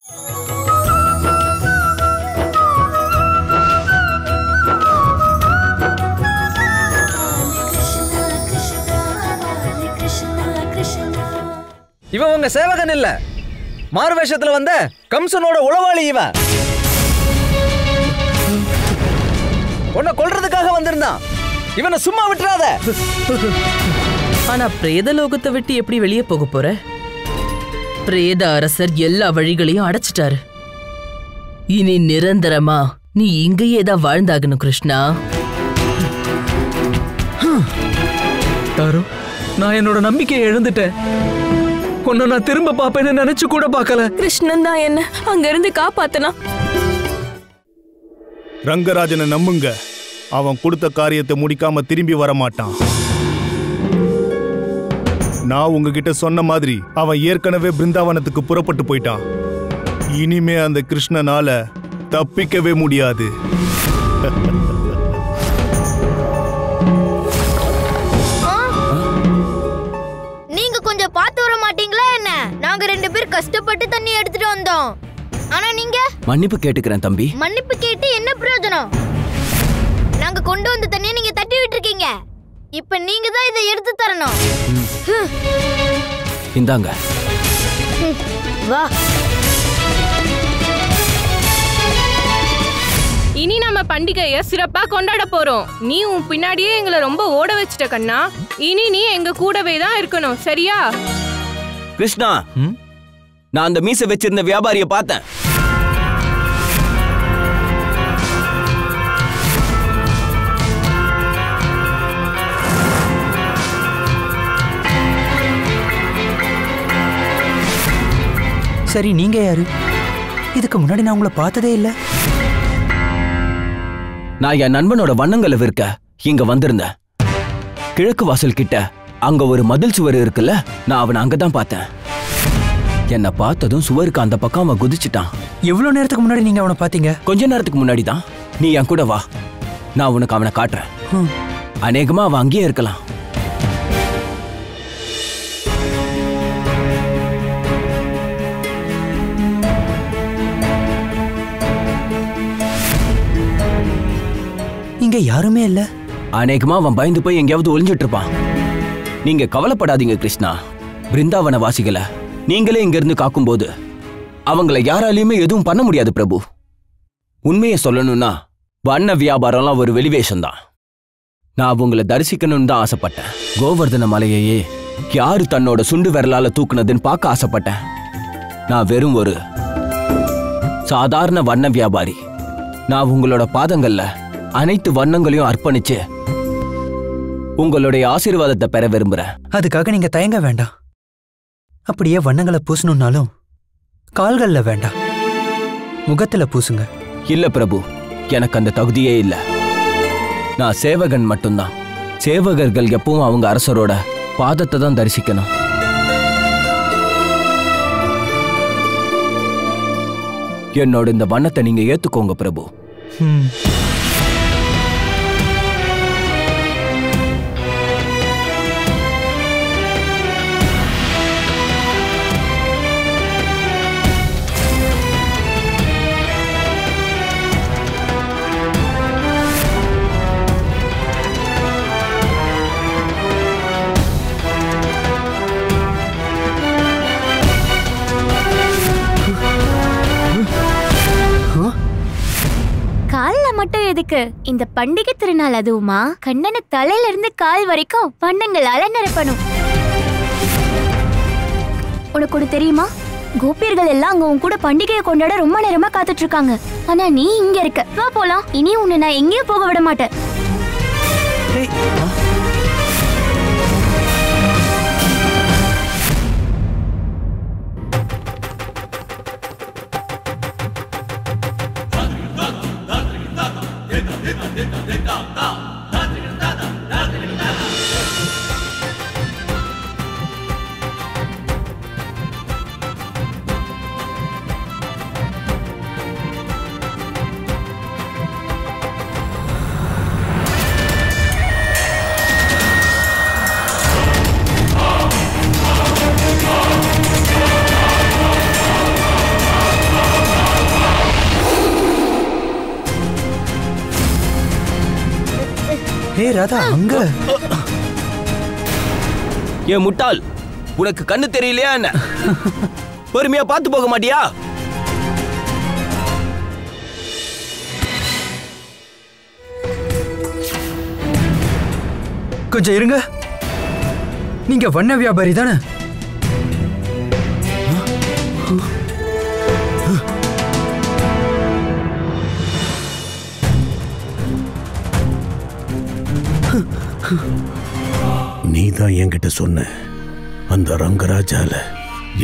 இவன் உங்க சேவகன் இல்ல, மாறு வேஷத்துல வந்த கம்சனோட உளவாளி இவன். உன்னை கொல்றதுக்காக வந்திருந்தான். இவனை சும்மா விட்டுறாத. ஆனா பிரேத லோகத்தை விட்டு எப்படி வெளியே போக போற? பிரேத அரசர் எல்லா வழிகளையும் அடைச்சிட்டாரு. இனி நிரந்தரமா நீ இங்கேயே தான் வாழ்ந்தாகணும் கிருஷ்ணா. தாரு, நான் என்னோட நம்பிக்கையை எழுந்துட்டேன். உன்னை நான் திரும்ப பாப்பேன்னு நினைச்சு கூட பார்க்கல. கிருஷ்ணன் தான் என்ன அங்க இருந்து காப்பாத்தனா. ரங்கராஜனை நம்புங்க, அவன் கொடுத்த காரியத்தை முடிக்காம திரும்பி வர மாட்டான். நான் உங்ககிட்ட சொன்ன மாதிரி அவன் ஏற்கனவே பிருந்தாவனத்துக்கு புறப்பட்டு போயிட்டான். இனிமே அந்த கிருஷ்ணனால தப்பிக்கவே முடியாது. நீங்க கொஞ்சம் பார்த்து வர மாட்டீங்களா என்ன? நாங்க 2 பேர் கஷ்டப்பட்டு தண்ணி எடுத்துட்டு வந்தோம். ஆனா நீங்க மன்னிப்பு கேட்டுக்கிறேன் தம்பி. மன்னிப்பு கேட்டு என்ன பிரயோஜனம்? நாங்க கொண்டு வந்த தண்ணியை நீங்க தட்டி விட்டுருக்கீங்க. இப்ப நீங்க தான் இதை எடுத்து தரணும். இந்தாங்க. வா. இனி நம்ம பண்டிகையை சிறப்பா கொண்டாட போறோம். நீ உன் பின்னாடியே எங்களை ரொம்ப ஓட வச்சிட்ட கண்ணா. இனி நீ எங்க கூடவே தான் இருக்கணும், சரியா? கிருஷ்ணா, நான் அந்த மீசை வச்சிருந்த வியாபாரிய பார்த்தேன். சரி, நீங்க யாரு? இதுக்கு முன்னாடி நான் உங்களை பார்த்ததே இல்ல. நான் என் நண்பனோட வண்ணங்களை விற்க இங்க வந்திருந்தேன். கிழக்கு வாசல் கிட்ட அங்க ஒரு மதில் சுவர் இருக்குல்ல, நான் அவனை அங்கதான் பார்த்தேன். என்னை பார்த்ததும் சுவருக்கு அந்த பக்கம் அவன் குதிச்சுட்டான். எவ்வளவு நேரத்துக்கு முன்னாடி நீங்க அவனை பாத்தீங்க? கொஞ்ச நேரத்துக்கு முன்னாடி தான். நீ என் கூட வா, நான் உனக்கு அவனை காட்டுறேன். அநேகமா அவன் அங்கேயே இருக்கலாம். இங்க யாருமே இல்ல. அநேகமா அவன் பயந்து போய் எங்கேயாவது ஒளிஞ்சிட்டு இருப்பான். நீங்க கவலைப்படாதீங்க கிருஷ்ணா. பிருந்தாவன வாசிகளை நீங்களே இங்க இருந்து காக்கும்போது அவங்களை யாராலையுமே எதுவும் பண்ண முடியாது பிரபு. உண்மையை சொல்லணும்னா வண்ண வியாபாரம்லாம் ஒரு வெளிவேஷம்தான். நான் உங்களை தரிசிக்கணும்னு தான் ஆசைப்பட்டேன். கோவர்தன மலையையே யாரு தன்னோட சுண்டு விரலால தூக்குனதுன்னு பார்க்க ஆசைப்பட்டேன். நான் வெறும் ஒரு சாதாரண வண்ண வியாபாரி. நான் உங்களோட பாதங்கள்ல அனைத்து வண்ணங்களையும் அர்ப்பணிச்சு உங்களுடைய ஆசீர்வாதத்தை பெற விரும்புறேன். அதுக்காக நீங்க தயங்க வேண்டாம். அப்படியே வண்ணங்களை பூசணும்னாலும் கால்கள்ல வேண்டாம், முகத்துல பூசுங்க. இல்ல பிரபு, எனக்கு அந்த தகுதியே இல்ல. நான் சேவகன் மட்டும்தான். சேவகர்கள் எப்பவும் அவங்க அரசரோட பாதத்தை தான் தரிசிக்கணும். என்னோட இந்த வண்ணத்தை நீங்க ஏத்துக்கோங்க பிரபு. மட்டும் எதுக்கு? இந்த பண்டிகை திருநாள் அதுவுமா கண்ணனு தலையில இருந்து கால் வரைக்கும் வண்ணங்களால நிரப்பணும். உனக்கு ஒண்ணு தெரியுமா? கோபியர்கள் எல்லாம் அங்க உன் கூட பண்டிகையை கொண்டாட ரொம்ப நேரமா காத்துட்டு இருக்காங்க. ஆனா நீ இங்க இருக்க. வா போலாம். இனி உன்னை நான் எங்கேயும் போக விட மாட்டேன். ஏய் ராதா, அங்க ஏன் முட்டாள், உனக்கு கண்ணு தெரியலையா என்ன? பொறுமையா பார்த்து போக மாட்டியா? கொஞ்சம் இருங்க. நீங்க வண்ண வியாபாரி தானே? நீ தான் என்கிட்ட சொன்ன அந்த ரங்கராஜால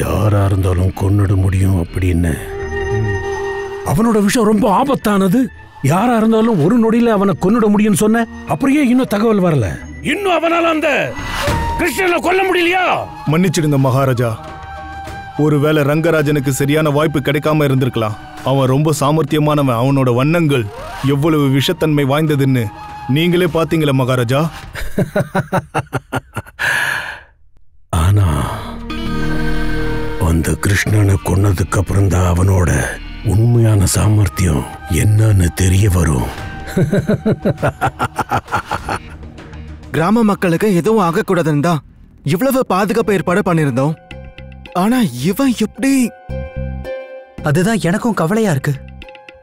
யாரா இருந்தாலும் கொன்னுட முடியும் அப்படின்னு. அவனோட விஷயம் ரொம்ப ஆபத்தானது. யாரா இருந்தாலும் ஒரு நொடியில அவனை கொன்னுட முடியும்னு சொன்ன. அப்படியே இன்னும் தகவல் வரல. இன்னும் அவனால அந்த கிருஷ்ணனை கொல்ல முடியலையா? மன்னிச்சிடுங்க மகாராஜா. ஒருவேளை ரங்கராஜனுக்கு சரியான வாய்ப்பு கிடைக்காம இருந்திருக்கலாம். அவன் ரொம்ப சாமர்த்தியமானவன். அவனோட வண்ணங்கள் எவ்வளவு விஷத்தன்மை வாய்ந்ததுன்னு நீங்களே பாத்தீங்களா மகாராஜா? ஆனா அந்த கிருஷ்ணனை கொன்னதுக்கு அப்புறம் தான் அவனோட உண்மையான சாமர்த்தியம் என்னன்னு தெரிய வரும். கிராம மக்களுக்கு எதுவும் ஆகக்கூடாதுன்னு தான் இவ்வளவு பாதுகாப்பு ஏற்பாடு பண்ணிருந்தோம். ஆனா இவன் எப்படி? அதுதான் எனக்கும் கவலையா இருக்கு.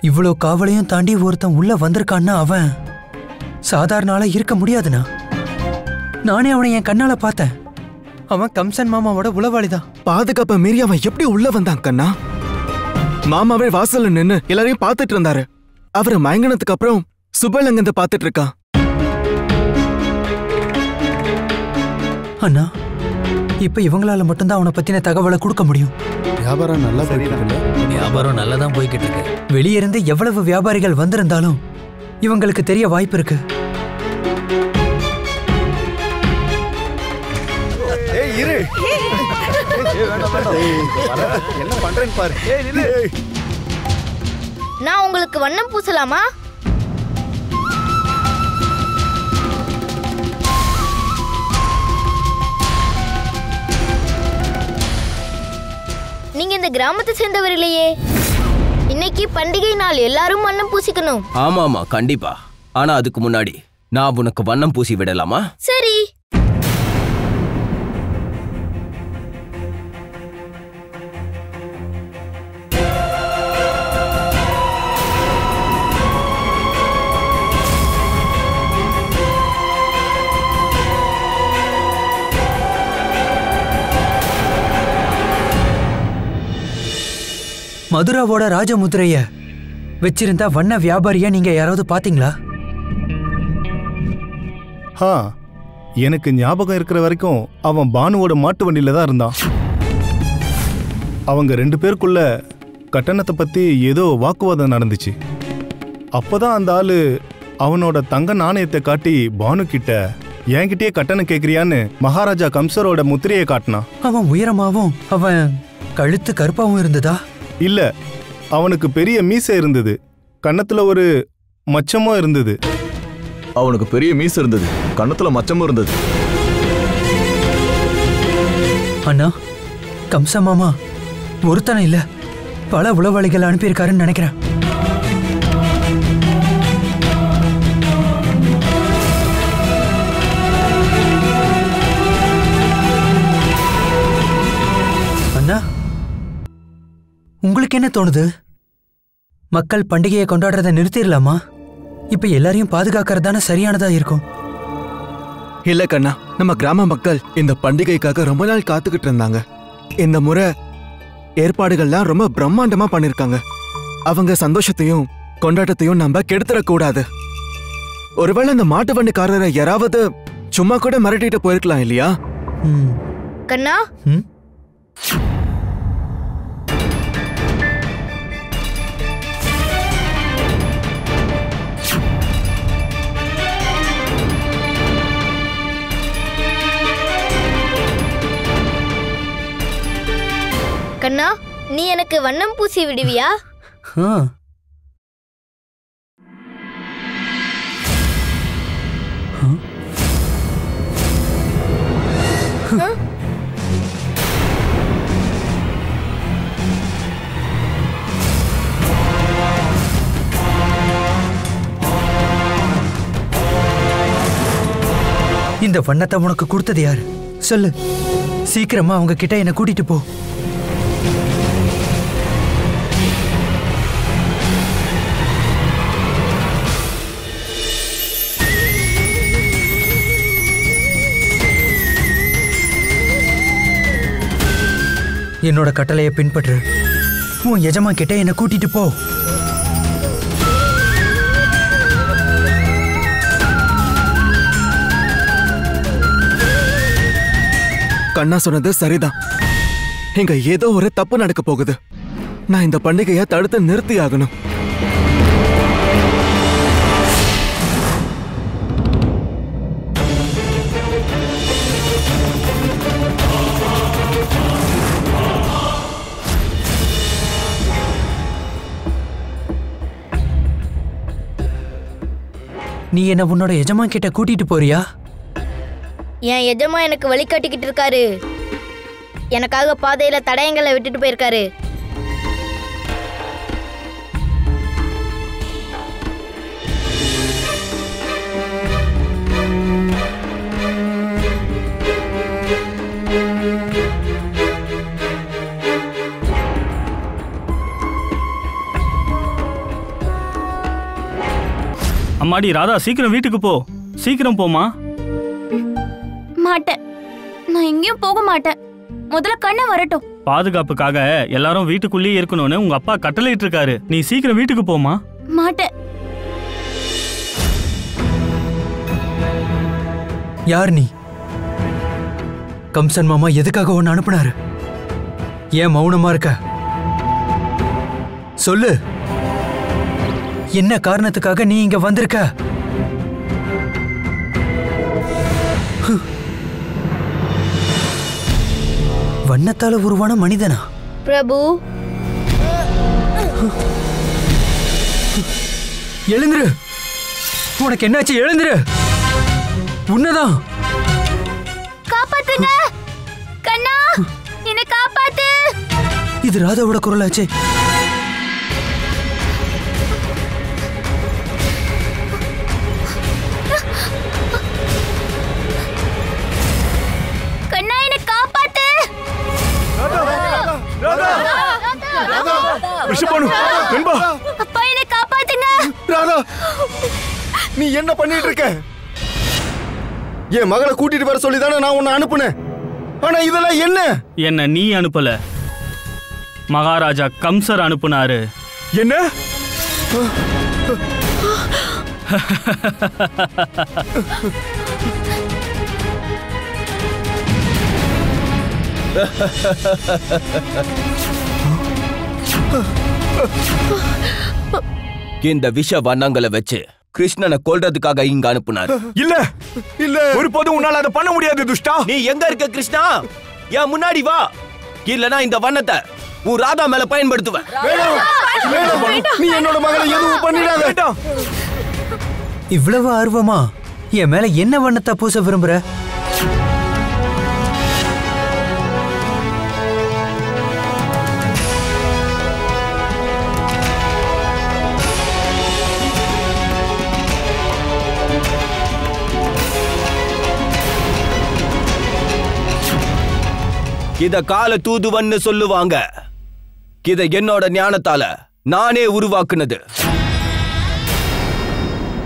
இவ்வளோ காவலையும் தாண்டி ஒருத்தன் உள்ள வந்திருக்கான்னா அவன் சாதாரண ஆளா இருக்க முடியாதுண்ணா. நானே அவனை என் கண்ணால பார்த்தேன். அவன் கம்சன் மாமாவோட உளவாளிதான். பாதுகாப்பை மீறி அவன் எப்படி உள்ள வந்தான் கண்ணா? மாமாவே வாசல்ல நின்னு எல்லாரையும் பார்த்துட்டு இருந்தாரு. அவரு மயங்கினதுக்கு அப்புறம் சுபல் அங்கிருந்து பார்த்துட்டு இருக்கான். அண்ணா, இப்ப இவங்களால மட்டும்தான் அவனை பத்தின தகவலை கொடுக்க முடியும். வியாபாரம் நல்லா போயிட்டு வியாபாரம் நல்லா தான் போய்கிட்டு இருக்கு. வெளியே இருந்து எவ்வளவு வியாபாரிகள் வந்திருந்தாலும் இவங்களுக்கு தெரிய வாய்ப்பு இருக்கு. என்ன பண்றேன்னு பாரு. நான் உங்களுக்கு வண்ணம் பூசலாமா? நீங்க இந்த கிராமத்தை சேர்ந்தவர் இல்லையே. இன்னைக்கு பண்டிகை நாள், எல்லாரும் வண்ணம் பூசிக்கணும். ஆமா ஆமா கண்டிப்பா. ஆனா அதுக்கு முன்னாடி நான் உனக்கு வண்ணம் பூசி விடலாமா? சரி. மதுராவோட ராஜமுத்திரைய வச்சிருந்த வண்ண வியாபாரியா நீங்க யாராவது பாத்தீங்களா? எனக்கு ஞாபகம் இருக்கிற வரைக்கும் அவன் பானுவோட மாட்டு வண்டியில தான் இருந்தான். அவங்க 2 பேருக்குள்ள கட்டணத்தை பத்தி ஏதோ வாக்குவாதம் நடந்துச்சு. அப்பதான் அந்த ஆளு அவனோட தங்க நாணயத்தை காட்டி பானு கிட்ட என்கிட்டயே கட்டணம் கேக்குறியான்னு மகாராஜா கம்சரோட முத்திரையை காட்டினான். அவன் உயரமாவும் அவன் கழுத்து கருப்பாவும் இருந்ததா? இல்ல, அவனுக்கு பெரிய மீசை இருந்தது. கன்னத்துல ஒரு மச்சமும் இருந்தது. அவனுக்கு பெரிய மீசை இருந்தது, கண்ணத்துல மச்சமும் இருந்தது. அண்ணா, கம்ச மாமா ஒருத்தனை இல்ல பல உளவாளிகள் அனுப்பியிருக்காருன்னு நினைக்கிறேன். அண்ணா, உங்களுக்கு என்ன தோணுது? மக்கள் பண்டிகையை கொண்டாடுறதை நிறுத்திடலாமா? இப்ப எல்லாரையும் பாதுகாக்கிறது தானே சரியானதா இருக்கும். இல்ல கண்ணா, நம்ம கிராம மக்கள் இந்த பண்டிகைக்காக ரொம்ப நாள் காத்துக்கிட்டு இருந்தாங்க. இந்த முறை ஏற்பாடுகள்லாம் ரொம்ப பிரம்மாண்டமா பண்ணிருக்காங்க. அவங்க சந்தோஷத்தையும் கொண்டாட்டத்தையும் நம்ம கெடுத்துடக்கூடாது. ஒருவேளை இந்த மாட்டு வண்டிக்காரரை யாராவது சும்மா கூட மிரட்டிட்டு போயிருக்கலாம் இல்லையா? கண்ணா, கண்ணா, நீ எனக்கு வண்ணம் பூசி விடுவியா? இந்த வண்ணத்தை உனக்கு கொடுத்தது யாரு? சொல்லு, சீக்கிரமா அவங்க கிட்ட என்ன கூட்டிட்டு போ. என்னோட கட்டளையை பின்பற்று. உன் எஜமா கிட்ட என்ன கூட்டிட்டு போ. கண்ணா சொன்னது சரிதான். இங்க ஏதோ ஒரு தப்பு நடக்க போகுது. நான் இந்த பண்டிகையை தடுத்து நிறுத்தி ஆகணும். நீ என்ன உன்னோட எஜமா கிட்ட கூட்டிட்டு போறியா? என் எஜமா எனக்கு வழிகாட்டிக்கிட்டு இருக்காரு. எனக்காக பாதையில தடயங்களை விட்டுட்டு போயிருக்காரு. அம்மாடி ராதா, சீக்கிரம் வீட்டுக்கு போ. சீக்கிரம் போமா. மாட்டேன், நான் எங்கேயும் போக மாட்டேன். முதல்ல கண்ணா வரட்டும். பாதுகாப்புக்காக எல்லாரும் வீட்டுக்குள்ளேயே இருக்கணும்னு உங்க அப்பா கட்டளையிட்டு இருக்காரு. நீ சீக்கிரம் வீட்டுக்கு போமா. மாட்டேன். யார் நீ? கம்சன் மாமா எதுக்காக உன்னை அனுப்புனாரு? ஏன் மௌனமா இருக்க? சொல்லு, என்ன காரணத்துக்காக நீ இங்க வந்திருக்க? வண்ணத்தால உருவான மனிதனா? பிரபு, எழுந்துரு. உனக்கு என்னாச்சு? எழுந்துரு. உன்னதான். காப்பாத்துங்க கண்ணா, என்ன காப்பாத்து. இது ராதாவோட குரலாச்சே. கண்ணா, என்ன காப்பாத்து. அப்பா, என்ன காப்பாத்துங்க. ராதா, நீ என்ன பண்ணிட்டு இருக்க? என் மகளை கூட்டிட்டு வர சொல்லி தானே நான் உன்னை அனுப்புனேன். ஆனா இதெல்லாம் என்ன? என்ன நீ அனுப்பல, மகாராஜா கம்சர் அனுப்புனாரு. என்ன? இந்த விஷ வண்ணங்களை வச்சு கிருஷ்ணனை கொல்றதுக்காக இங்க அனுப்புனாரு. இல்ல இல்ல, ஒருபோதும் உன்னால அதை பண்ண முடியாது துஷ்டா. நீ எங்க இருக்க கிருஷ்ணா? என் முன்னாடி வா, இல்லனா இந்த வண்ணத்தை உன் ராதா மேல பயன்படுத்துவேன். நீ என்னோட மகளை எதுவும் பண்ணிடாத. இவ்வளவு ஆர்வமா என் மேல என்ன வண்ணத்தை பூச விரும்புற? இத கால தூதுவன்னு சொல்லுவாங்க. இத என்னோட ஞானத்தால நானே உருவாக்குனது.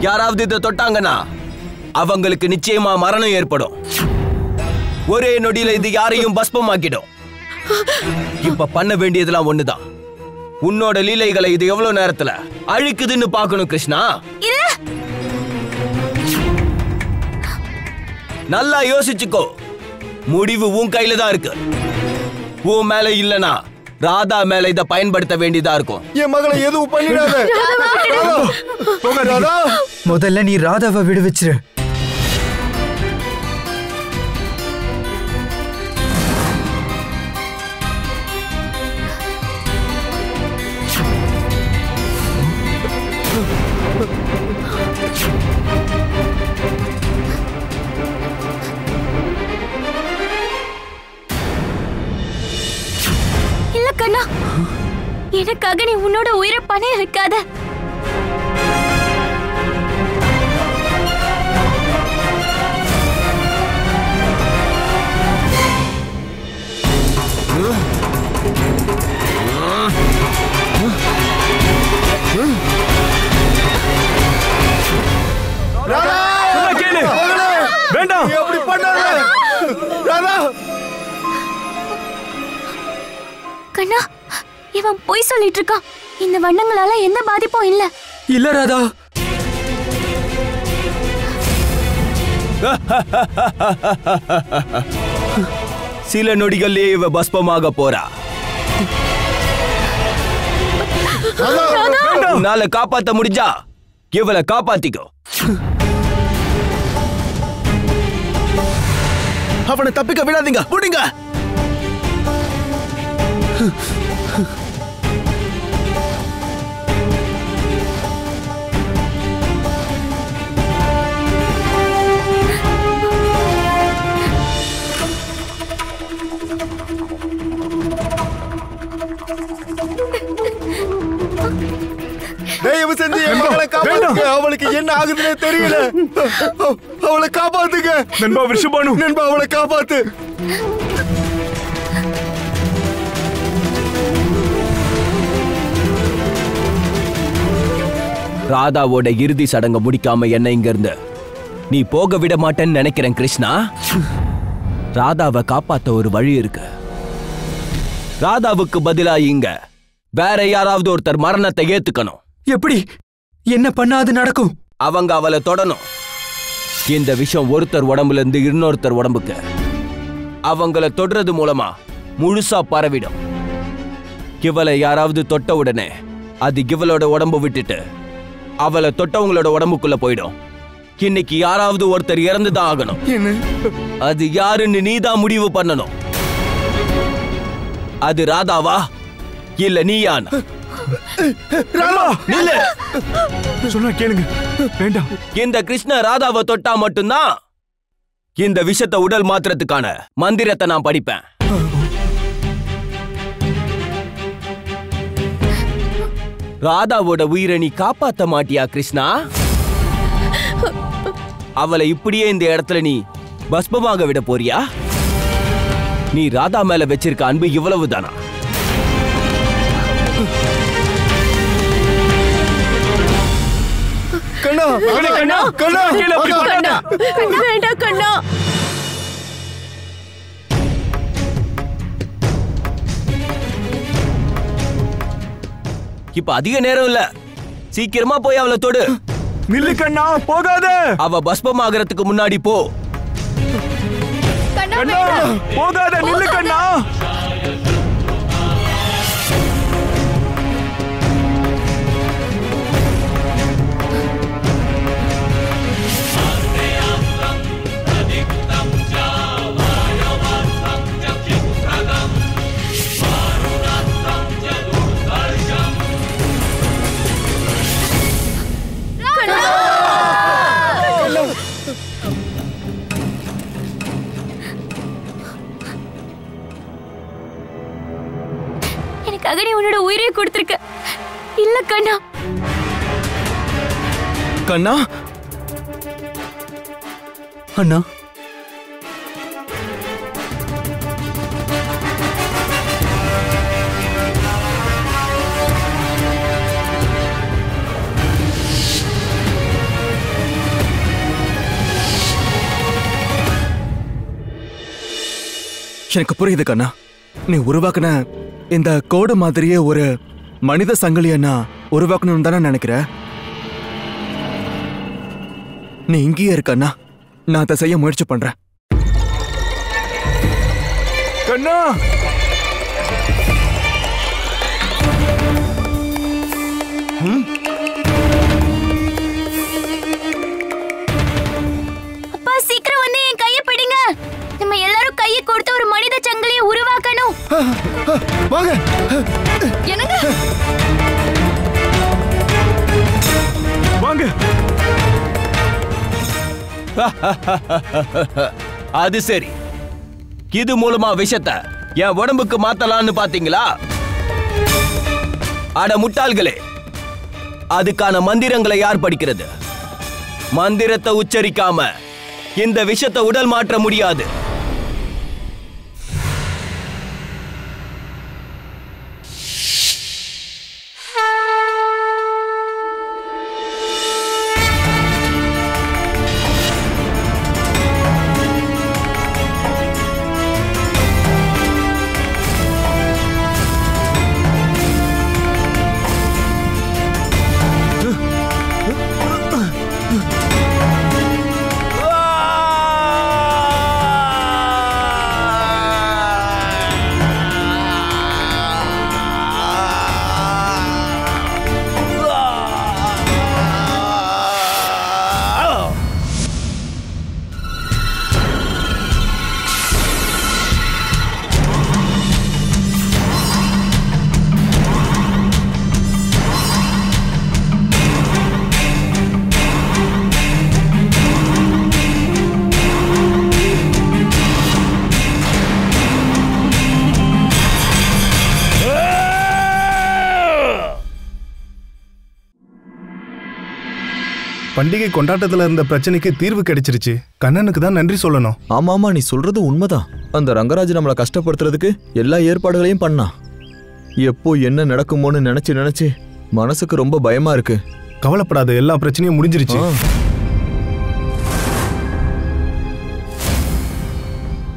யாராவது இதை தொட்டாங்கன்னா அவங்களுக்கு நிச்சயமா மரணம் ஏற்படும். ஒரே நொடியில இது யாரையும் பஸ்பமாக்கிடும். இப்ப பண்ண வேண்டியதெல்லாம் ஒண்ணுதான். உன்னோட லீலைகளை இது எவ்வளவு நேரத்துல அழிக்குதுன்னு பாக்கணும் கிருஷ்ணா. நல்லா யோசிச்சுக்கோ. முடிவு உன் கையில தான் இருக்கு. உன் மேல இல்லனா ராதா மேல இத பயன்படுத்த வேண்டியதா இருக்கும். என் மகளை எதுவும் பண்ணிடாத. முதல்ல நீ ராதாவை விடுவிச்சிரு. இல்ல கண்ணா, எனக்காக நீ உன்னோட உயிரை பணைய வைக்காத. கண்ணா, இவன் பொய் சொல்லிட்டு இருக்கான். இந்த வண்ணங்களால எந்த பாதிப்பும் இல்ல. இல்ல ராதா. சில நொடிகளே இவ பஸ்பமாக போறா. உன்னால காப்பாத்த முடிஞ்சா இவளை காப்பாத்திக்கோ. அவனை தப்பிக்க விடாதீங்க, புடிங்க. தயவு செஞ்சு என் மகளை காப்பாத்துங்க. அவளுக்கு என்ன ஆகுதுன்னே தெரியல. அவளை காப்பாத்துங்க நண்பா. விஷபானு நண்பா, அவளை காப்பாத்து. ராதாவோட இறுதி சடங்கு முடிக்காம என்ன இங்க இருந்து நீ போக விட மாட்டேன்னு நினைக்கிறேன் கிருஷ்ணா. ராதாவை காப்பாத்த ஒரு வழி இருக்கு. ராதாவுக்கு பதிலா இங்க வேற யாராவது ஒருத்தர் மரணத்தை ஏத்துக்கணும். எப்படி? என்ன பண்ணா அது நடக்கும்? அவங்க அவளை தொடணும். இந்த விஷயம் ஒருத்தர் உடம்புல இருந்து இன்னொருத்தர் உடம்புக்கு அவங்கள தொடுறது மூலமா முழுசா பரவிடும். இவளை யாராவது தொட்ட உடனே அது இவளோட உடம்பு விட்டுட்டு அவளை தொட்டவங்களோட உடம்புக்குள்ள போயிடும். இன்னைக்கு யாராவது ஒருத்தர் இறந்துதான் ஆகணும். அது யாருன்னு நீதான் முடிவு பண்ணணும். அது ராதாவா இல்ல நீயானா? சொன்னா கேளுங்க. வேண்டாம். இந்த கிருஷ்ண ராதாவை தொட்டா மட்டும்தான் இந்த விஷத்தை உடல் மாத்திரத்துக்கான மந்திரத்தை நான் படிப்பேன். ராதாவோட உயிரை நீ காப்பாத்த மாட்டியா கிருஷ்ணா? அவளை இப்படியே இந்த இடத்துல நீ பஸ்பமாக விட போறியா? நீ ராதா மேல வச்சிருக்க அன்பு இவ்வளவுதானா? கண்ணா, கண்ணா, கண்ணா, கண்ணா, வேண்டாம் கண்ணா. இப்ப அதிக நேரம் இல்ல, சீக்கிரமா போய் அவளை தொடு. நில்லு கண்ணா, போகாத. அவ பஸ்பமாகறதுக்கு முன்னாடி போ. கண்ணா, போகாத, நில்லு கண்ணா. எனக்காக நீ உன்னோட உயிரை கொடுத்திருக்க. இல்ல கண்ணா. கண்ணா, அண்ணா, எனக்கு புரியுது கண்ணா. நீ உருவாக்குன இந்த கோடு மாதிரியே ஒரு மனித சங்கிலிய நான் உருவாக்கணும்னு தானே நினைக்கிற. நீ இங்கேயே இருக்கண்ணா, நான் அதை செய்ய முயற்சி பண்றேன். கண்ணா, அப்பா சீக்கிரம் வந்து என் கையை பிடிங்க. நம்ம எல்லாரும் கையை கொடுத்து ஒரு மனித சங்கிலியை உருவாக்கணும். வாங்க. என்னங்க? வாங்க. அது சரி, இது மூலமா விஷத்தை என் உடம்புக்கு மாத்தலான்னு பாத்தீங்களா? அட முட்டாள்களே, அதுக்கான மந்திரங்களை யார் படிக்கிறது? மந்திரத்தை உச்சரிக்காம இந்த விஷத்தை உடல் மாற்ற முடியாது. பண்டிகை கொண்டாட்டத்துல இருந்த பிரச்சனைக்கு தீர்வு கிடைச்சிருச்சு. கண்ணனுக்கு தான் நன்றி சொல்லணும். ஆமாமா, நீ சொல்றது உண்மைதான். அந்த ரங்கராஜ் நம்மளை கஷ்டப்படுத்துறதுக்கு எல்லா ஏற்பாடுகளையும் பண்ணான். எப்போ என்ன நடக்குமோன்னு நினைச்சு மனசுக்கு ரொம்ப பயமா இருக்கு. கவலைப்படாத, எல்லா பிரச்சனையும் முடிஞ்சிருச்சு.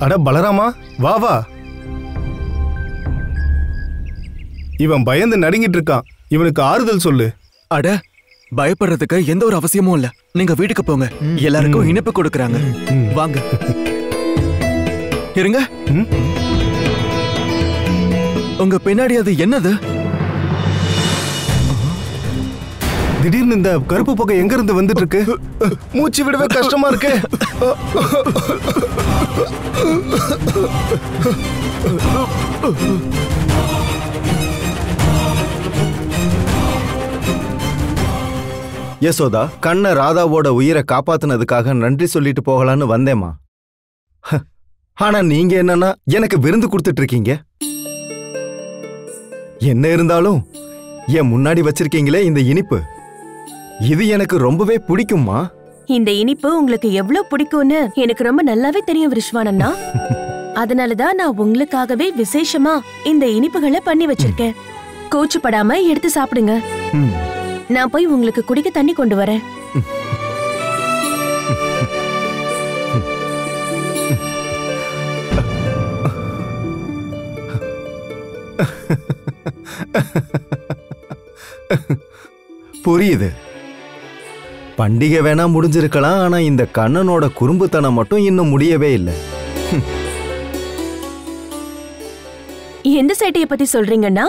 அட பலராமா, வா வா. இவன் பயந்து நடுங்கிட்டு இருக்கான். இவனுக்கு ஆறுதல் சொல்லு. அட, பயப்படுறதுக்கு எந்த ஒரு அவசியமும் இல்ல. நீங்க வீட்டுக்கு போங்க. எல்லாருக்கும் இனிப்பு கொடுக்கறாங்க. வாங்க. இருங்க. உங்க பின்னாடி அது என்னது? திடீர்னு இந்த கருப்பு புகை எங்க இருந்து வந்துட்டு இருக்கு? மூச்சு விடவே கஷ்டமா இருக்கு. யசோதா, கண்ண ராதாவோட உயிரை காப்பாத்துனதுக்காக நன்றி சொல்லிட்டு போகலான்னு வந்தேம்மா. ஆனா நீங்க என்னன்னா எனக்கு விருந்து கொடுத்துட்டு இருக்கீங்க. என்ன இருந்தாலும் என் முன்னாடி வச்சிருக்கீங்களே இந்த இனிப்பு, இது எனக்கு ரொம்பவே பிடிக்கும்மா. இந்த இனிப்பு உங்களுக்கு எவ்வளவு பிடிக்கும்னு எனக்கு ரொம்ப நல்லாவே தெரியும் விஸ்வானண்ணா. அதனாலதான் நான் உங்களுக்காகவே விசேஷமா இந்த இனிப்புகளை பண்ணி வச்சிருக்கேன். கோச்சுப்படாம எடுத்து சாப்பிடுங்க. நான் போய் உங்களுக்கு குடிக்க தண்ணி கொண்டு வரேன். புரியுது. பண்டிகை வேணா முடிஞ்சிருக்கலாம், ஆனா இந்த கண்ணனோட குறும்புத்தனம் மட்டும் இன்னும் முடியவே இல்லை. எந்த சேட்டைய பத்தி சொல்றீங்கன்னா?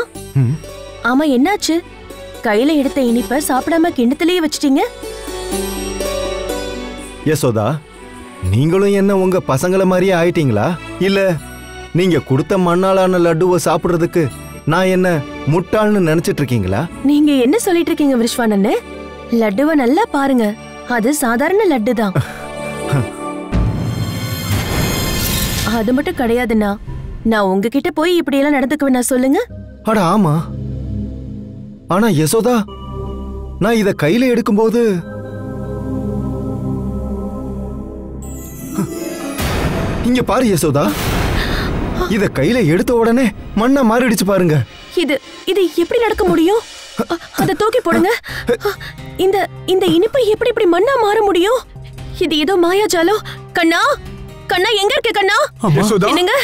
ஆமா, என்னாச்சு? கையில எடுத்த இனிப்ப சாப்பிடாம கிண்ணத்திலேயே வச்சிட்டீங்க. யசோதா, நீங்களும் என்ன உங்க பசங்கள மாதிரியே ஆயிட்டீங்களா? இல்ல நீங்க கொடுத்த மண்ணாலான லட்டுவை சாப்பிடுறதுக்கு நான் என்ன முட்டாள்னு நினைச்சிட்டு இருக்கீங்களா? நீங்க என்ன சொல்லிட்டு இருக்கீங்க விஸ்வானண்ணே? லட்டுவை நல்லா பாருங்க, அது சாதாரண லட்டு தான். அது மட்டும் கிடையாதுண்ணா. நான் உங்ககிட்ட போய் இப்படி எல்லாம் நடந்துக்குவேனா சொல்லுங்க? அட ஆமா. ஆனா யசோதா, நான் இத கையில எடுக்கும்போது இங்க பாரு யசோதா, இத கையில எடுத்த உடனே மண்ணா மாறிடுச்சு பாருங்க. இது எப்படி நடக்க முடியும்? அத தூக்கி போடுங்க. இந்த இனிப்பு எப்படி இப்படி மண்ணா மாற முடியும்? இது ஏதோ மாயாஜாலம். கண்ணா, கண்ணா எங்க இருக்கு கண்ணா? என்னங்க?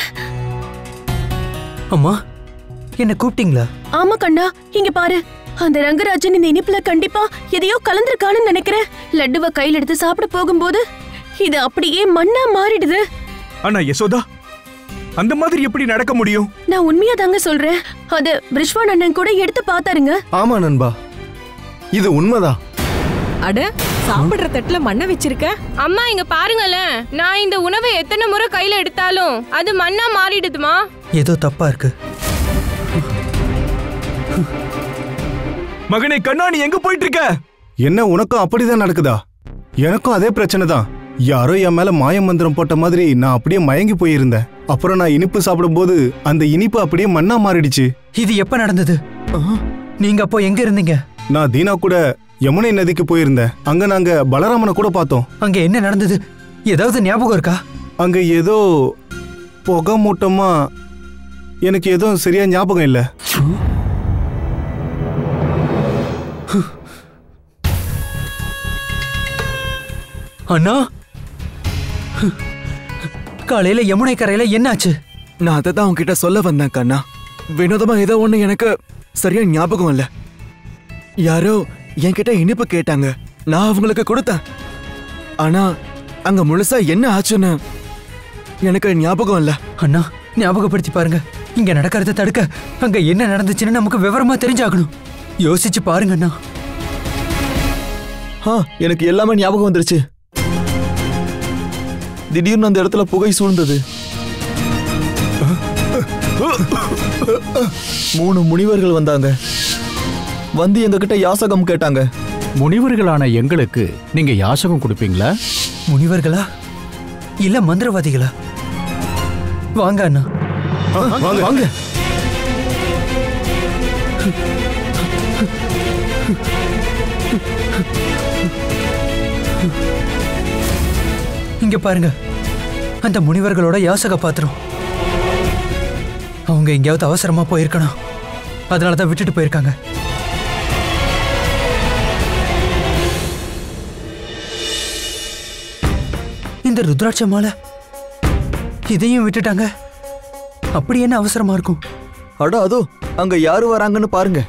அம்மா, என்ன கூப்பிட்டீங்களா? ஆமா கண்ணா, இங்க பாரு. அந்த ரங்கராஜன் இந்த இனிப்புல கண்டிப்பா எதையோ கலந்திருக்கான்னு நினைக்கிறேன். லட்டுவை கையில எடுத்து சாப்பிட போகும்போது இது அப்படியே மண்ணா மாறிடுது. ஆனா யசோதா, அந்த மாதிரி எப்படி நடக்க முடியும்? நான் உண்மையா தாங்க சொல்றேன். அது விஸ்வான் அண்ணன் கூட எடுத்து பார்த்தாருங்க. ஆமா நண்பா, இது உண்மைதான். அட, சாப்பிடுற தட்டுல மண்ணை வச்சிருக்க. அம்மா இங்க பாருங்களேன், நான் இந்த உணவை எத்தனை முறை கையில எடுத்தாலும் அது மண்ணா மாறிடுதுமா. ஏதோ தப்பா இருக்கு. மகனே கண்ணா, நீ எங்க போயிட்டு இருக்க? என்ன, உனக்கும் அப்படிதான் நடக்குதா? எனக்கும் அதே பிரச்சனை தான். யாரோ என் மேல மாய மந்திரம் போட்ட மாதிரி நான் அப்படியே மயங்கி போயிருந்தேன். அப்புறம் நான் இனிப்பு சாப்பிடும்போது அந்த இனிப்பு அப்படியே மண்ணா மாறிடுச்சு. இது எப்ப நடந்தது? நீங்க அப்போ எங்க இருந்தீங்க? நான் தீனா கூட யமுனை நதிக்கு போயிருந்தேன். அங்க நாங்க பலராமனை கூட பார்த்தோம். அங்க என்ன நடந்தது? ஏதாவது ஞாபகம் இருக்கா? அங்க ஏதோ புகை மூட்டமா, எனக்கு எதுவும் சரியா ஞாபகம் இல்ல. அண்ணா, காலையில யமுனை கரையில என்னாச்சு? நான் அதை தான் உங்ககிட்ட சொல்ல வந்தேன் கண்ணா. வினோதமா ஏதோ ஒண்ணு எனக்கு சரியா ஞாபகம் இல்ல. யாரோ என்கிட்ட இனிப்பு கேட்டாங்க, நான் அவங்களுக்கு கொடுத்தேன். ஆனா அங்க முழுசா என்ன ஆச்சுன்னு எனக்கு ஞாபகம் இல்ல. அண்ணா, ஞாபகப்படுத்தி பாருங்க. இங்க நடக்கிறத தடுக்க அங்க என்ன நடந்துச்சுன்னு நமக்கு விவரமா தெரிஞ்சாகணும். யோசிச்சு பாருங்க அண்ணா. எனக்கு எல்லாமே ஞாபகம் வந்துருச்சு. திடீர்னு அந்த இடத்துல புகை சூழ்ந்தது. 3 முனிவர்கள் வந்தாங்க. வந்து எங்ககிட்ட யாசகம் கேட்டாங்க. முனிவர்களான எங்களுக்கு நீங்க யாசகம் கொடுப்பீங்களா? முனிவர்களா இல்ல மந்திரவாதிகளா? வாங்க அண்ணா, வாங்க. இங்க பாருங்க, அந்த முனிவர்களோட யாசக பாத்திரம். அவங்க எங்கேயாவது அவசரமா போயிருக்கணும், அதனாலதான் விட்டுட்டு போயிருக்காங்க. இந்த ருத்ராட்ச மாலை இதையும் விட்டுட்டாங்க. அப்படி என்ன அவசரமா இருக்கும்? அட அதோ அங்க யாரு வராங்கன்னு பாருங்க.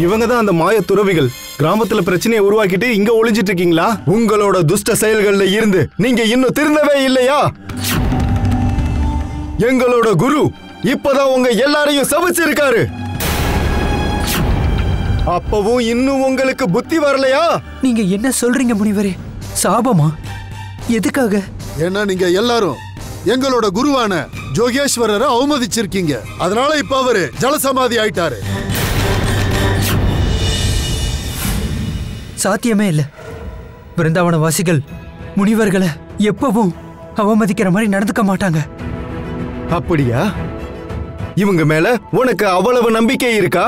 இவங்க தான் அந்த மாய துறவிகள். கிராமத்துல பிரச்சனையை உருவாக்கிட்டு இங்க ஒளிஞ்சிட்டு இருக்கீங்களா? உங்களோட துஷ்ட செயல்கள்ல இருந்து நீங்க இன்னும் திருந்தவே இல்லையா? எங்களோட குரு இப்பதான் உங்க எல்லாரையும் சபிச்சிருக்காரு. அப்பவும் இன்னும் உங்களுக்கு புத்தி வரலையா? நீங்க என்ன சொல்றீங்க முனிவரே? சாபமா? எதுக்காக? ஏன்னா நீங்க எல்லாரும் எங்களோட குருவான ஜோகேஸ்வரரை அவமதிச்சிருக்கீங்க. அதனால இப்ப அவரு ஜலசமாதி ஆயிட்டாரு. சாத்தியமே இல்ல. பிருந்தாவன வாசிகள் முனிவர்களை எப்பவும் அவமதிக்கிற மாதிரி நடந்துக்க மாட்டாங்க. அப்படியா? இவங்க மேல உனக்கு அவ்வளவு நம்பிக்கை இருக்கா?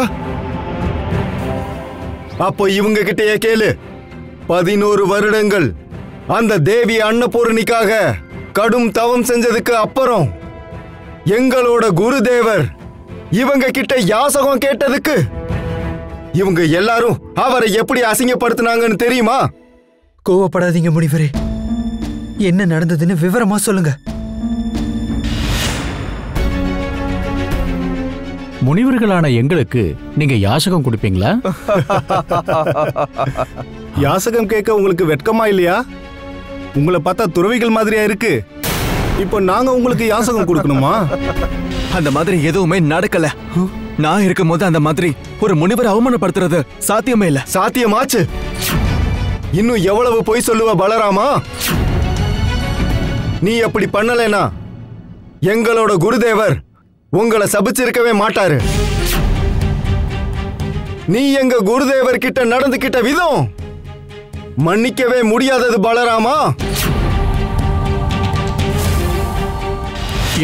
அப்போ இவங்க கிட்டயே கேளு. 11 வருடங்கள் அந்த தேவி அன்னபூரணிக்காக கடும் தவம் செஞ்சதுக்கு அப்புறம் எங்களோட குருதேவர் இவங்க கிட்ட யாசகம் கேட்டதுக்கு இவங்க எல்லாரும் அவரை எப்படி அசிங்கப்படுத்தினாங்கன்னு தெரியுமா? கோவப்படாதீங்க முனிவரே, என்ன நடந்ததுன்னு விவரமா சொல்லுங்க. முனிவர்களான எங்களுக்கு நீங்க யாசகம் கொடுப்பீங்களா? யாசகம் கேட்க உங்களுக்கு வெட்கமா இல்லையா? உங்களை பார்த்தா துறவிகள் மாதிரியா இருக்கு. இப்போ நாங்க உங்களுக்கு யாசகம் கொடுக்கணுமா? அந்த மாதிரி எதுவுமே நடக்கல. நான் இருக்கும் போது அந்த மாதிரி ஒரு முனிவர் அவமானப்படுத்துறது சாத்தியமே இல்ல. சாத்தியமாச்சு. இன்னும் எவ்வளவு பொய் சொல்லுவ பலராமா? நீ அப்படி பண்ணலைனா எங்களோட குருதேவர் உங்களை சபிச்சிருக்கவே மாட்டாரு. நீ எங்க குருதேவர் கிட்ட நடந்துகிட்ட விதம் மன்னிக்கவே முடியாதது பலராமா.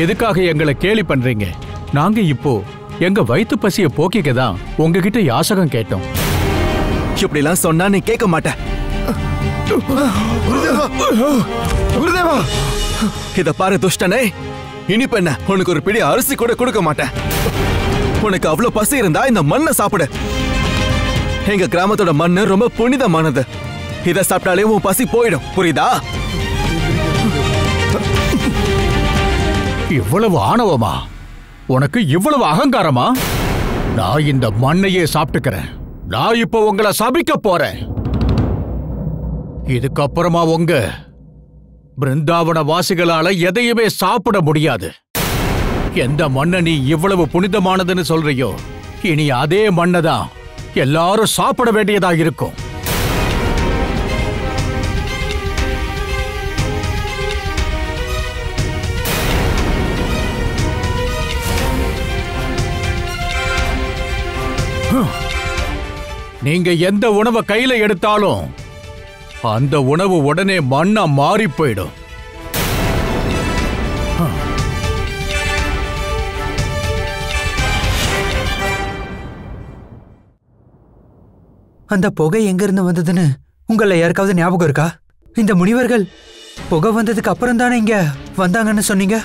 எதுக்காக எங்களை கேலி பண்றீங்க? நாங்க இப்போ எங்க வயிற்று பசிய போக்கிக்க தான் உங்ககிட்ட யாசகம் கேட்டோம். இப்படிலாம் சொன்னா நீ கேட்க மாட்ட. குருதேவா, இத பாரு துஷ்டனே, இனிப்பு என்ன உனக்கு ஒரு பிடி அரிசி கூட கொடுக்க மாட்டேன். உனக்கு அவ்வளவு பசி இருந்தா இந்த மண்ணை சாப்பிடு. எங்க கிராமத்தோட மண்ணு ரொம்ப புனிதமானது. இத சாப்பிட்டாலே உன் பசி போயிடும், புரியுதா? இவ்வளவு ஆணவமா? உனக்கு இவ்வளவு அகங்காரமா? நான் இந்த மண்ணையே சாப்பிட்டுக்கிறேன். நான் இப்போ உங்களை சபிக்க போறேன். இதுக்கப்புறமா உங்க பிருந்தாவன வாசிகளால எதையுமே சாப்பிட முடியாது. எந்த மண்ணை நீ இவ்வளவு புனிதமானதுன்னு சொல்றியோ, இனி அதே மண்ணை தான் எல்லாரும் சாப்பிட வேண்டியதா இருக்கும். நீங்க எந்த உணவை கையில எடுத்தாலும் அந்த உணவு உடனே மண்ணா மாறி போயிடும். அந்த புகை எங்க இருந்து வந்ததுன்னு உங்கள யாருக்காவது ஞாபகம் இருக்கா? இந்த முனிவர்கள் புகை வந்ததுக்கு அப்புறம் தானே இங்க வந்தாங்கன்னு சொன்னீங்க.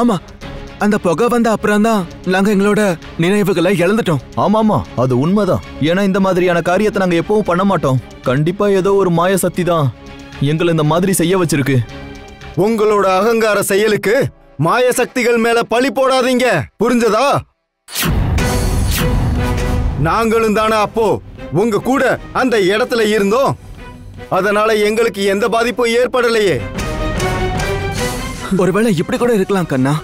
ஆமா, அந்த புகை வந்த அப்புறம் தான் நாங்க எங்களோட நினைவுகளை இழந்துட்டோம். ஆமாமா, அது உண்மைதான். ஏன்னா இந்த மாதிரியான காரியத்தை நாங்க எப்பவும் பண்ண மாட்டோம். கண்டிப்பா ஏதோ ஒரு மாய சக்தி தான் எங்களை இந்த மாதிரி செய்ய வச்சிருக்கு. உங்களோட அகங்கார செயலுக்கு மாய சக்திகள் மேல பழி போடாதீங்க, புரிஞ்சதா? நாங்களும் தானே அப்போ உங்க கூட அந்த இடத்துல இருந்தோம். அதனால எங்களுக்கு எந்த பாதிப்பும் ஏற்படலையே. ஒருவேளை இப்படி கூட இருக்கலாம் கண்ணா.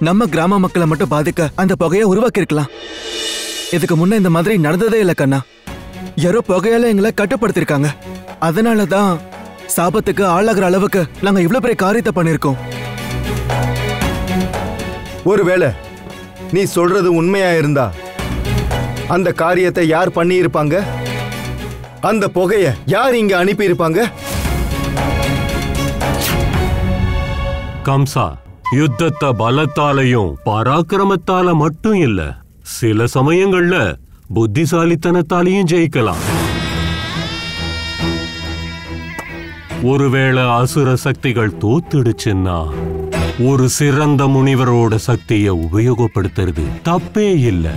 நம்ம கிராம மக்களை மட்டும் பாதிக்க அந்த புகையை உருவாக்கி இருக்கலாம். இதுக்கு முன்ன இந்த மாதிரி நடந்ததே இல்ல கண்ணா. யாரோ புகையால எங்களை கட்டுப்படுத்திருக்காங்க. அதனாலதான் சாபத்துக்கு ஆளாகிற அளவுக்கு நாங்க இவ்வளவு பெரிய காரியத்தை பண்ணிருக்கோம். ஒருவேளை நீ சொல்றது உண்மையா இருந்தா அந்த காரியத்தை யார் பண்ணி இருப்பாங்க? அந்த புகைய யார் இங்க அனுப்பி இருப்பாங்க? கம்சா, யுத்தத்தை பலத்தாலையும் பராக்கிரமத்தால மட்டும் இல்ல, சில சமயங்கள்ல புத்திசாலித்தனத்தாலையும் ஜெயிக்கலாம். ஒருவேளை அசுர சக்திகள் தோத்துடுச்சுன்னா ஒரு சிறந்த முனிவரோட சக்தியை உபயோகப்படுத்துறது தப்பே இல்ல.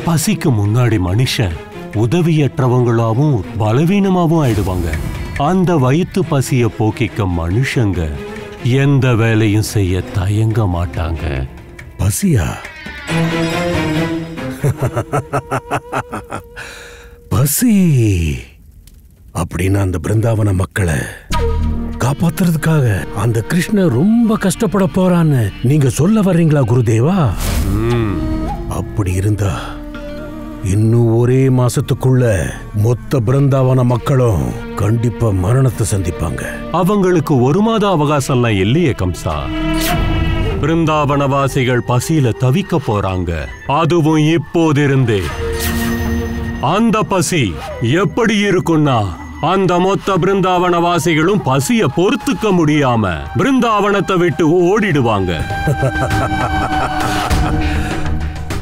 பசிக்கு முன்னாடி மனுஷன் உதவியற்றவங்களாவும் பலவீனமாவும் ஆயிடுவாங்க. அந்த வயிற்று பசிய போக்கிக்க மனுஷங்க எந்த வேலையும் செய்ய தயங்க மாட்டாங்க. பசியா? பசி அப்படின்னு அந்த பிருந்தாவன மக்களை காப்பாத்துறதுக்காக அந்த கிருஷ்ணர் ரொம்ப கஷ்டப்பட போறான்னு நீங்க சொல்ல வர்றீங்களா குருதேவா? அப்படி இருந்தா இன்னும் ஒரே மாசத்துக்குள்ள மொத்த பிருந்தாவன மக்களும் கண்டிப்பா மரணத்தை சந்திப்பாங்க. அவங்களுக்கு 1 மாத அவகாசம்லாம் இல்லையே கம்சா. பிருந்தாவனவாசிகள் பசியில தவிக்க போறாங்க. அதுவும் இப்போதிருந்தே. அந்த பசி எப்படி இருக்கும்னா, அந்த மொத்த பிருந்தாவனவாசிகளும் பசிய பொறுத்துக்க முடியாம பிருந்தாவனத்தை விட்டு ஓடிடுவாங்க.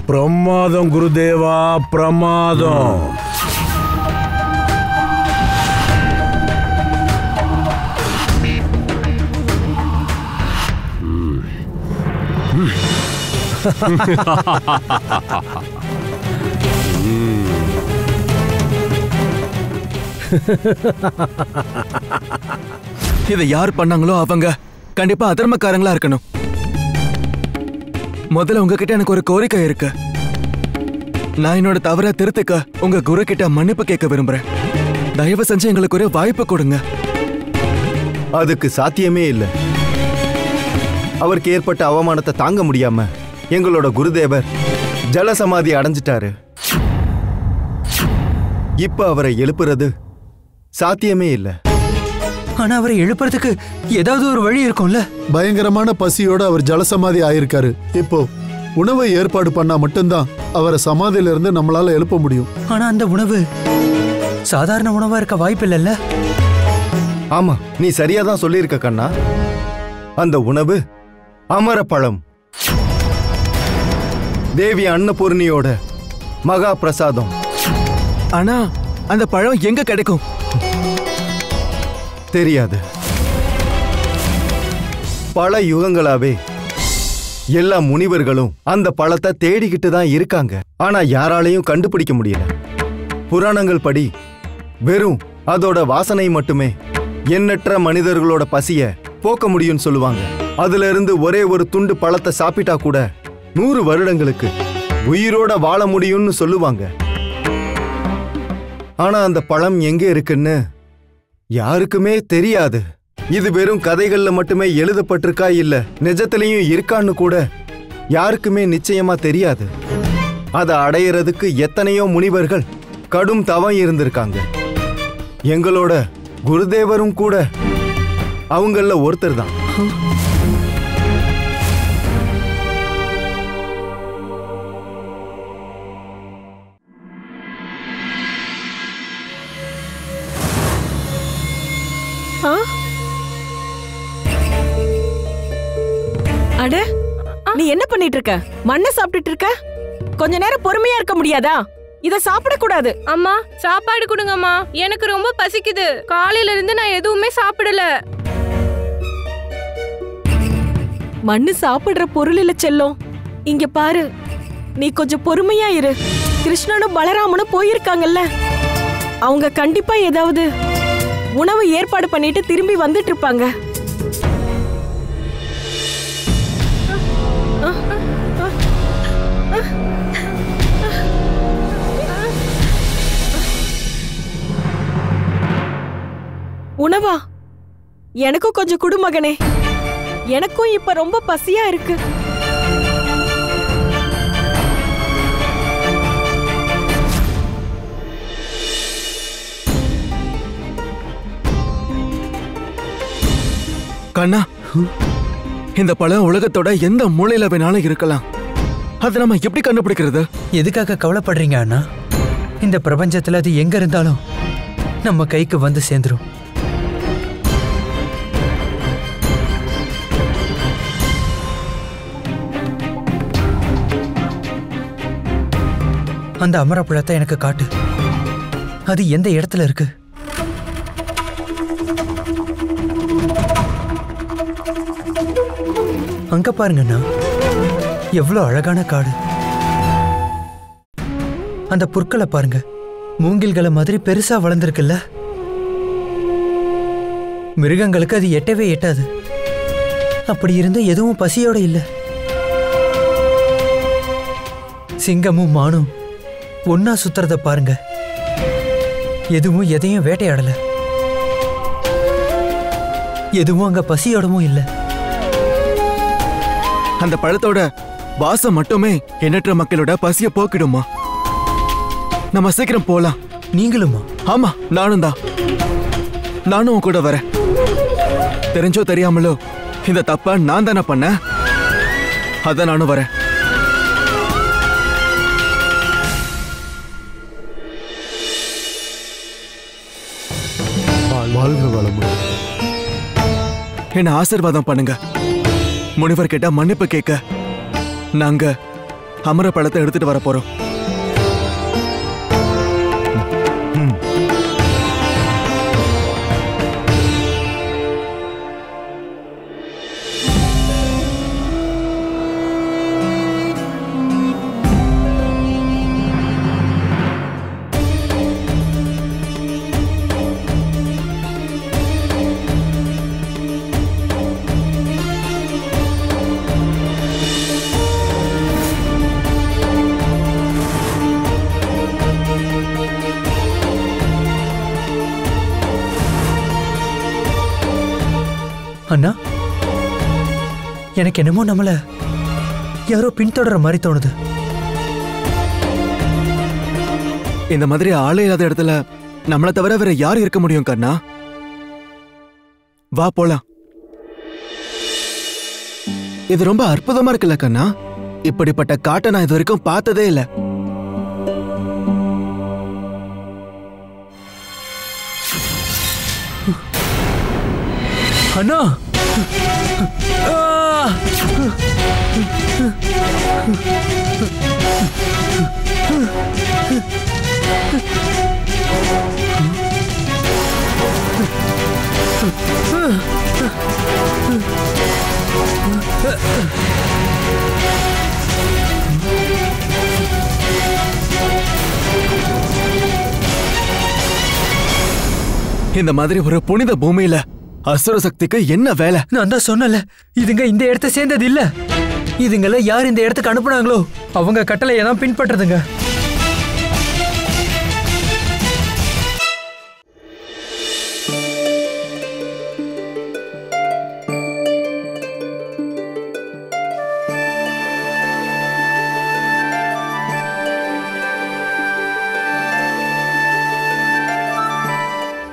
பிரமாதம் குருதேவா, பிரமாதம். இதை யார் பண்ணாங்களோ அவங்க கண்டிப்பா அதர்மக்காரங்களா இருக்கணும். முதல்ல உங்ககிட்ட எனக்கு ஒரு கோரிக்கை இருக்கு. நான் என்னோட தவற திருத்திக்க உங்க குரு கிட்ட மன்னிப்பு கேட்க விரும்புறேன். தயவு செஞ்சு எங்களுக்கு ஒரு வாய்ப்பு கொடுங்க. அதுக்கு சாத்தியமே இல்லை. அவருக்கு ஏற்பட்ட அவமானத்தை தாங்க முடியாம எங்களோட குருதேவர் ஜலசமாதி அடைஞ்சிட்டாரு. இப்ப அவரை எழுப்புறது சாத்தியமே இல்லை. ஆனா அவரை எழுப்புறதுக்கு ஏதாவது ஒரு வழி இருக்கும்ல? பயங்கரமான பசியோட அவர் ஜலசமாதி ஆயிருக்காரு. இப்போ உணவை ஏற்பாடு பண்ணா மட்டும்தான் அவரை சமாதியில இருந்து நம்மளால எழுப்ப முடியும். ஆனா அந்த உணவு சாதாரண உணவா இருக்க வாய்ப்பு இல்லைல்ல? ஆமா, நீ சரியாதான் சொல்லியிருக்க கண்ணா. அந்த உணவு அமரப்பழம், தேவி அன்னபூர்ணியோட மகா பிரசாதம். ஆனா அந்த பழம் எங்க கிடைக்கும் தெரியாது. பல யுகங்களாவே எல்லா முனிவர்களும் அந்த பழத்தை தேடிக்கிட்டு தான் இருக்காங்க. ஆனா யாராலையும் கண்டுபிடிக்க முடியல. புராணங்கள் படி வெறும் அதோட வாசனை மட்டுமே எண்ணற்ற மனிதர்களோட பசிய போக்க முடியும்னு சொல்லுவாங்க. அதுல இருந்து ஒரே ஒரு துண்டு பழத்தை சாப்பிட்டா கூட 100 வருடங்களுக்கு உயிரோட வாழ முடியும்னு சொல்லுவாங்க. ஆனா அந்த பழம் எங்க இருக்குன்னு யாருக்குமே தெரியாது. இது வெறும் கதைகள்ல மட்டுமே எழுதப்பட்டிருக்கா இல்ல நிஜத்திலையும் இருக்கான்னு கூட யாருக்குமே நிச்சயமா தெரியாது. அதை அடையிறதுக்கு எத்தனையோ முனிவர்கள் கடும் தவம் இருந்திருக்காங்க. எங்களோட குருதேவரும் கூட அவங்கள ஒருத்தர் தான். அட, நீ என்ன பண்ணிட்டு இருக்க? மண்ணை சாப்பிட்டுட்டு இருக்க? கொஞ்ச நேரம் பொறுமையா இருக்க முடியாதா? இத சாப்பிட கூடாது. அம்மா, சாப்பாடு கொடுங்கம்மா, எனக்கு ரொம்ப பசிக்குது. காலையில இருந்து நான் எதுவுமே சாப்பிடல. மண்ணு சாப்பிடுற பொருள் இல்ல செல்லம். இங்க பாரு, நீ கொஞ்சம் பொறுமையா இரு. கிருஷ்ணனும் பலராமனும் போயிருக்காங்கல்ல, அவங்க கண்டிப்பா ஏதாவது உணவு ஏற்பாடு பண்ணிட்டு திரும்பி வந்துட்டு இருப்பாங்க. உணவா? எனக்கும் கொஞ்சம் குடு மகனே. எனக்கும் இப்ப ரொம்ப பசியா இருக்கு. கண்ணா, இந்த பழம் உலகத்தோட எந்த மூலையில வேணாலும் இருக்கலாம். அதை நம்ம எப்படி கண்டுபிடிக்கிறது? எதுக்காக கவலைப்படுறீங்க அண்ணா? இந்த பிரபஞ்சத்துல அது எங்க இருந்தாலும் நம்ம கைக்கு வந்து சேர்ந்துரும். அந்த அமரப்பழத்தை எனக்கு காட்டு. அது எந்த இடத்துல இருக்கு? அங்க பாருங்கண்ணா, எவ்வளவு அழகான காடு. அந்த புற்களை பாருங்க, மூங்கில்களை மாதிரி பெருசா வளர்ந்துருக்குல்ல. மிருகங்களுக்கு அது எட்டவே எட்டாது. அப்படி இருந்து எதுவும் பசியோட இல்ல. சிங்கமும் மானும் ஒன்னா சுத்துறத பாருங்க. எதுவும் எதையும் வேட்டையாடல. எதுவும் அங்க பசியோடவும் இல்ல. அந்த பழத்தோட வாசம் மட்டுமே எண்ணற்ற மக்களோட பசிய போக்கிடுமா. நம்ம சீக்கிரம் போலாம். நீங்களுமா? ஆமா, நானும் தான். நானும் உன் கூட வரேன். தெரிஞ்சோ தெரியாமலோ இந்த தப்ப நான் தானே பண்ண. அதான் நானும் வரேன். வாழ்க வளமுடன். என்ன ஆசீர்வாதம் பண்ணுங்க. முனிவர் கிட்ட மன்னிப்பு கேட்க நாங்க அமர பழத்தை எடுத்துட்டு வர போறோம். அண்ணா, எனக்கு என்னமோ நம்மள யாரோ பின்தொடர மாதிரி தோணுது. இந்த மாதிரி ஆளே இல்லாத இடத்துல நம்மளை தவிர வேற யார் இருக்க முடியும் கண்ணா? வா போலாம். இது ரொம்ப அற்புதமா இருக்குல்ல கண்ணா? இப்படிப்பட்ட காட்டை நான் இது வரைக்கும் பார்த்ததே இல்ல. அண்ணா, இந்த மாதிரி ஒரு புனித பூமியில அசுர சக்திக்கு என்ன வேலை? நான் தான் சொன்னல, இதுங்க இந்த இடத்தை சேர்ந்தது இல்ல. இதுங்கள யார் இந்த இடத்துக்கு அனுப்புனாங்களோ அவங்க கட்டளையை தான் பின்பற்றுதுங்க.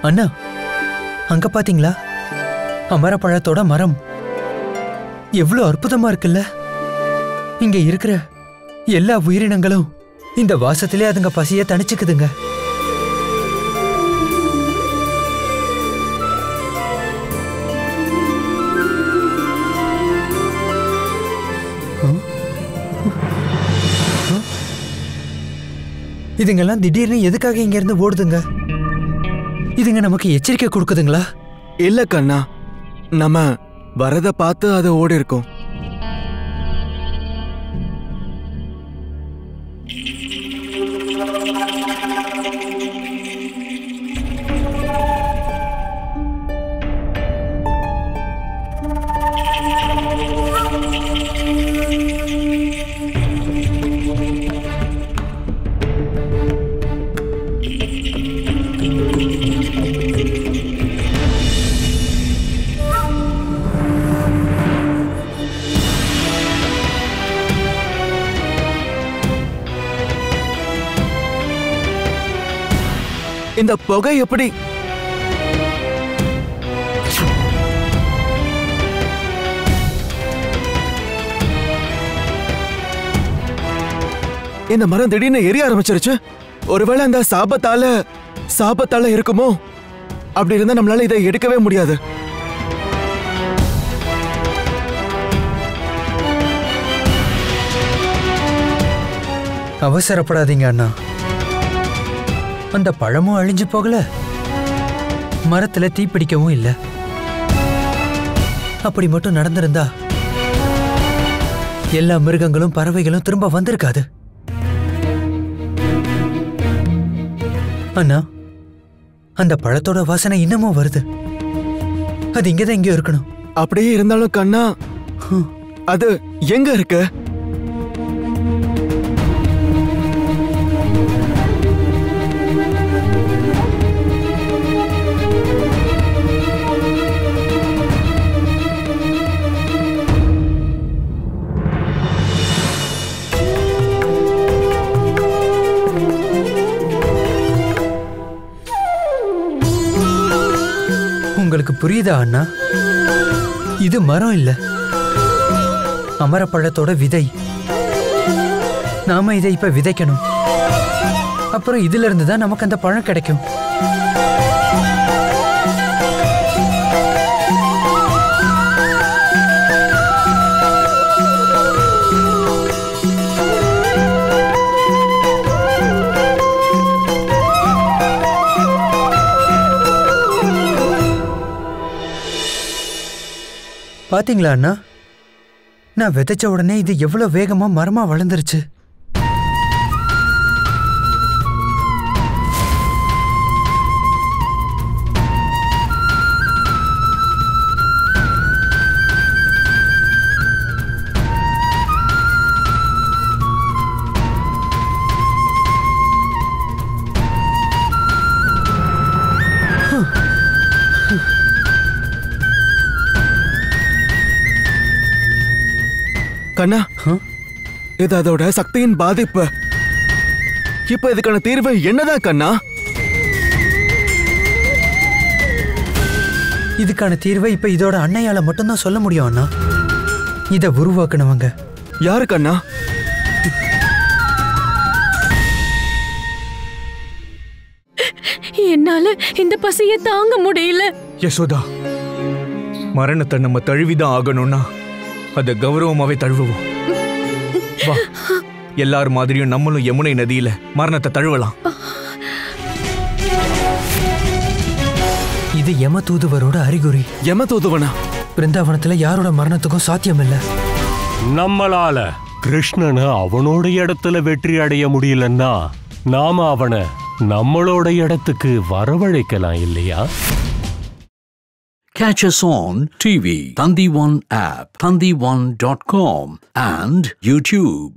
அண்ணா, அங்க பாத்தீங்களா? அமரப்பழத்தோட மரம் எவ்வளவு அற்புதமா இருக்குல்ல. இங்க இருக்கிற எல்லா உயிரினங்களும் இந்த வாசத்திலே அதுங்க பசிய தணிச்சுக்குதுங்க. இதுங்கெல்லாம் திடீர்னு எதுக்காக இங்க இருந்து ஓடுதுங்க? இதுங்க நமக்கு எச்சரிக்கை கொடுக்குதுங்களா? இல்ல கண்ணா, நம்ம வரத பார்த்து அதை ஓடி இருக்கோம். இந்த புகை எப்படி? இந்த மரம் திடீர்னு எரிய ஆரம்பிச்சிருச்சு. ஒருவேளை அந்த சாபத்தால இருக்குமோ? அப்படி இருந்தா நம்மளால இதை எடுக்கவே முடியாது. அவசரப்படாதீங்க அண்ணா. அந்த பழமும் அழிஞ்சு போகல, மரத்துல தீப்பிடிக்கவும் இல்ல. அப்படி மட்டும் நடந்திருந்தா எல்லா மிருகங்களும் பறவைகளும் திரும்ப வந்திருக்காது. அண்ணா, அந்த பழத்தோட வாசனை இன்னமும் வருது. அது இங்கதான் எங்கேயோ இருக்கணும். அப்படியே இருந்தாலும் கண்ணா, அது எங்க இருக்கு? உங்களுக்கு புரியுதா அண்ணா? இது மரம் இல்ல, அமரப்பழத்தோட விதை. நாம இதை இப்ப விதைக்கணும். அப்புறம் இதுல இருந்து தான் நமக்கு அந்த பழம் கிடைக்கும். பாத்தீங்களா அண்ணா, நான் விதைச்ச உடனே இது எவ்வளவு வேகமா மரமா வளர்ந்துருச்சு. கண்ணா, இது அதோட சக்தியின் பாதிப்பு. இப்ப இதுக்கான தீர்வு என்னதான் கண்ணா? இதுக்கான தீர்வை இப்ப இதோட அன்னையால மட்டும்தான் சொல்ல முடியும் அண்ணா. இத உருவாக்குனவங்க யாரு கண்ணா? என்னால இந்த பசியை தாங்க முடியல. யசோதா, மரணத்தை நம்ம தழுவிதான் ஆகணும்னா அதை கௌரவமாவே தழுவுவோம். வா, எல்லார் மாதிரியும் நம்மளும் யமுனை நதியில மரணத்தை தழுவலாம். இது யம தூதுவரோட அறிகுறி. யம தூதுவனா? பிருந்தாவனத்துல யாரோட மரணத்துக்கும் சாத்தியம் இல்ல. நம்மளால கிருஷ்ணனை அவனோட இடத்துல வெற்றி அடைய முடியலன்னா நாம அவனை நம்மளோட இடத்துக்கு வரவழைக்கலாம் இல்லையா? Catch us on TV, Thandivan app, thandivan.com and YouTube.